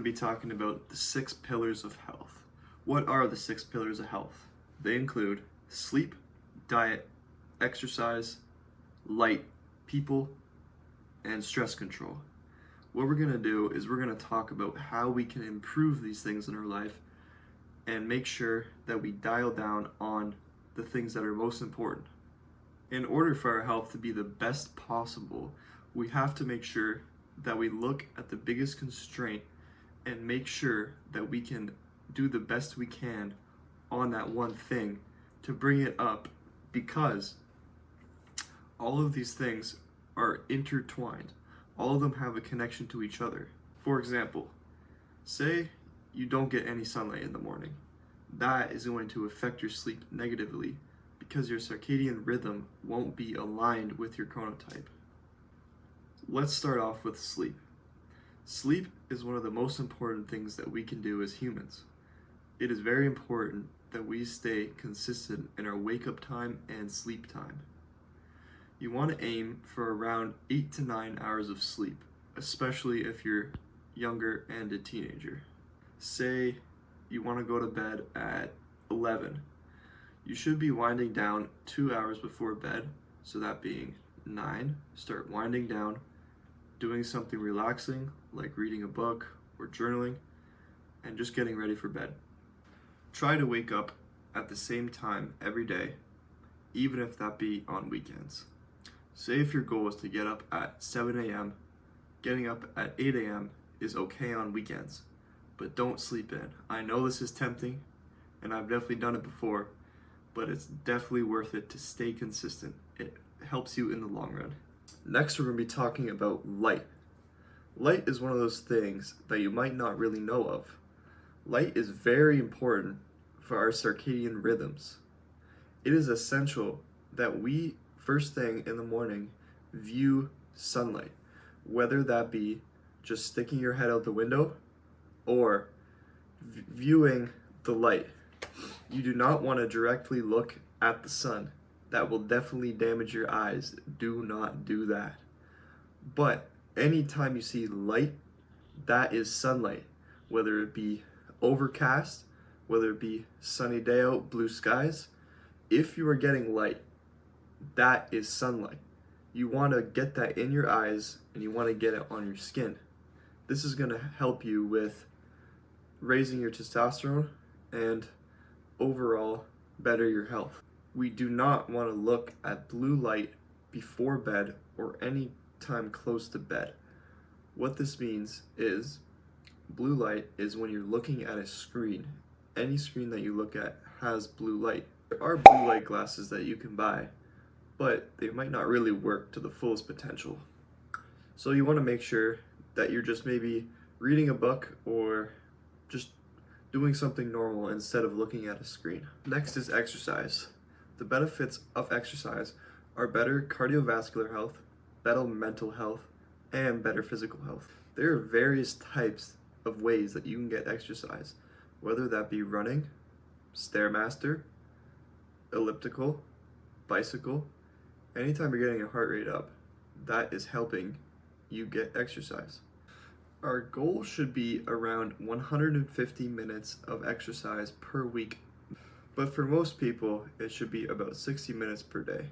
going to be talking about the 6 pillars of health. What are the 6 pillars of health? They include sleep, diet, exercise, light, people, and stress control. What we're going to do is we're going to talk about how we can improve these things in our life and make sure that we dial down on the things that are most important. In order for our health to be the best possible, we have to make sure that we look at the biggest constraint and make sure that we can do the best we can on that one thing to bring it up, because all of these things are intertwined. All of them have a connection to each other. For example, say you don't get any sunlight in the morning. That is going to affect your sleep negatively because your circadian rhythm won't be aligned with your chronotype. Let's start off with sleep. Sleep is one of the most important things that we can do as humans. It is very important that we stay consistent in our wake up time and sleep time. You want to aim for around 8 to 9 hours of sleep, especially if you're younger and a teenager. Say you want to go to bed at 11. You should be winding down 2 hours before bed, so that being 9, start winding down, doing something relaxing like reading a book or journaling, and just getting ready for bed. Try to wake up at the same time every day, even if that be on weekends. Say if your goal is to get up at 7 a.m., getting up at 8 a.m. is okay on weekends, but don't sleep in. I know this is tempting, and I've definitely done it before, but it's definitely worth it to stay consistent. It helps you in the long run. Next, we're going to be talking about light. Light is one of those things that you might not really know of. Light is very important for our circadian rhythms. It is essential that we, first thing in the morning, view sunlight, whether that be just sticking your head out the window or viewing the light. You do not want to directly look at the sun. That will definitely damage your eyes. Do not do that. But anytime you see light, that is sunlight, whether it be overcast, whether it be sunny day out, blue skies. If you are getting light, that is sunlight. You want to get that in your eyes and you want to get it on your skin. This is going to help you with raising your testosterone and overall better your health. We do not want to look at blue light before bed or any time close to bed. What this means is blue light is when you're looking at a screen. Any screen that you look at has blue light. There are blue light glasses that you can buy, but they might not really work to the fullest potential. So you want to make sure that you're just maybe reading a book or just doing something normal instead of looking at a screen. Next is exercise. The benefits of exercise are better cardiovascular health, better mental health, and better physical health. There are various types of ways that you can get exercise, whether that be running, Stairmaster, elliptical, bicycle. Anytime you're getting your heart rate up, that is helping you get exercise. Our goal should be around 150 minutes of exercise per week, but for most people, it should be about 60 minutes per day,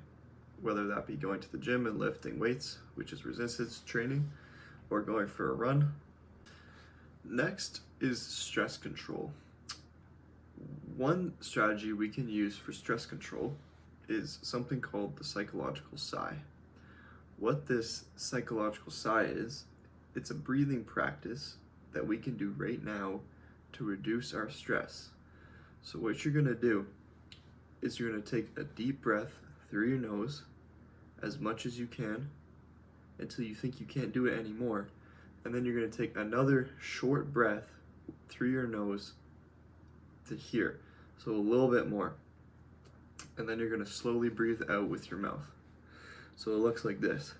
whether that be going to the gym and lifting weights, which is resistance training, or going for a run. Next is stress control. One strategy we can use for stress control is something called the psychological sigh. What this psychological sigh is, it's a breathing practice that we can do right now to reduce our stress. So what you're going to do is you're going to take a deep breath through your nose as much as you can until you think you can't do it anymore. And then you're going to take another short breath through your nose to here. So a little bit more. And then you're going to slowly breathe out with your mouth. So it looks like this.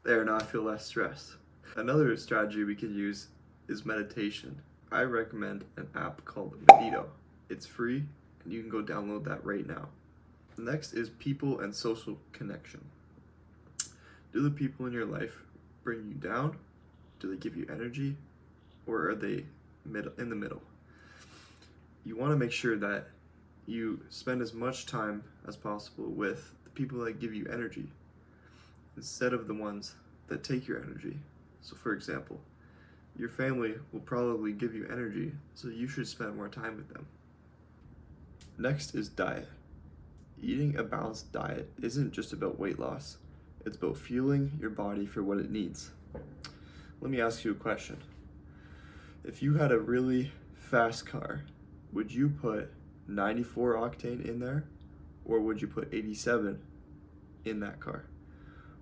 There, now I feel less stressed. Another strategy we can use is meditation. I recommend an app called Medito. It's free and you can go download that right now. Next is people and social connection. Do the people in your life bring you down? Do they give you energy? Or are they in the middle? You want to make sure that you spend as much time as possible with the people that give you energy instead of the ones that take your energy. So, for example, your family will probably give you energy, so you should spend more time with them. Next is diet. Eating a balanced diet isn't just about weight loss, it's about fueling your body for what it needs. Let me ask you a question. If you had a really fast car, would you put 94 octane in there, or would you put 87 in that car?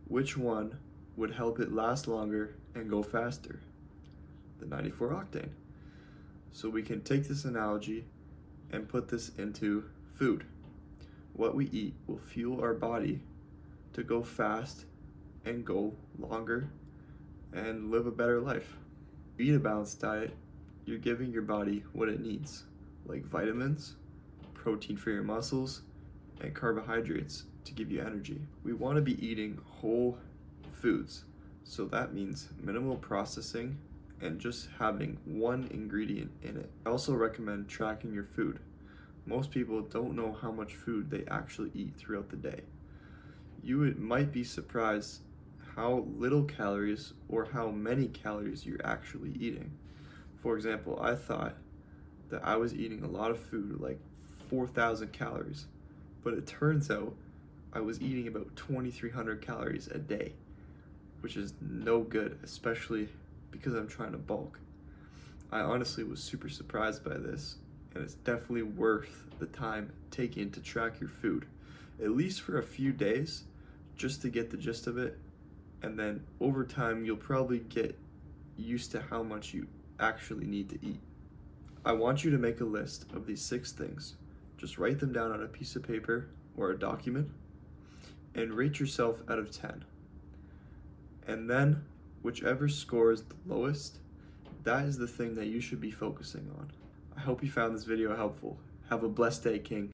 Which one would help it last longer and go faster? The 94 octane. So we can take this analogy and put this into food. What we eat will fuel our body to go fast and go longer and live a better life. If you eat a balanced diet, you're giving your body what it needs, like vitamins, protein for your muscles, and carbohydrates to give you energy. We want to be eating whole foods, so that means minimal processing and just having one ingredient in it. I also recommend tracking your food. Most people don't know how much food they actually eat throughout the day. You might be surprised how little calories or how many calories you're actually eating. For example, I thought that I was eating a lot of food, like 4,000 calories, but it turns out I was eating about 2,300 calories a day, which is no good, especially because I'm trying to bulk. I honestly was super surprised by this, and it's definitely worth the time taken to track your food, at least for a few days, just to get the gist of it, and then over time you'll probably get used to how much you actually need to eat. I want you to make a list of these 6 things. Just write them down on a piece of paper or a document and rate yourself out of 10. And then whichever score is the lowest, that is the thing that you should be focusing on. I hope you found this video helpful. Have a blessed day, King.